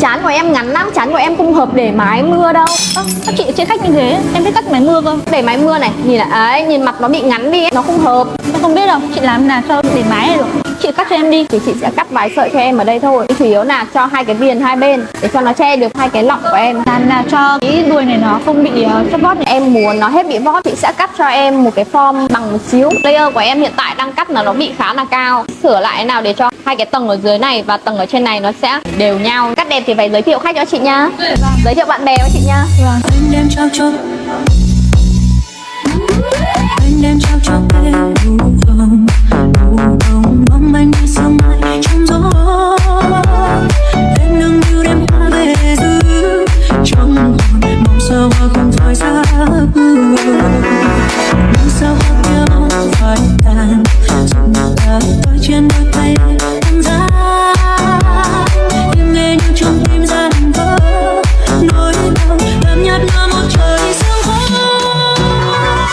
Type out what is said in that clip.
Trán của em ngắn lắm, trán của em không hợp để mái mưa đâu. Các chị khách như thế, em thích cắt mái mưa cơ. Để mái mưa này, nhìn là ấy, nhìn mặt nó bị ngắn đi, nó không hợp. Em không biết đâu, chị làm nào cho để mái này được. Chị cắt cho em đi. Thì chị sẽ cắt vài sợi cho em ở đây thôi. Chủ yếu là cho hai cái viền hai bên để cho nó che được hai cái lọng của em. Làm là cho cái đuôi này nó không bị chóp vót. Em muốn nó hết bị vót, chị sẽ cắt cho em một cái form bằng một xíu. Layer của em hiện tại đang cắt là nó bị khá là cao. Sửa lại thế nào để cho hai cái tầng ở dưới này và tầng ở trên này nó sẽ đều nhau. Cắt đẹp thì phải giới thiệu khách cho chị nhá. Giới thiệu bạn bè cho chị nhá. Anh đem trao cho anh đem trao cho em nụ hồng mong manh như sương mai trong gió.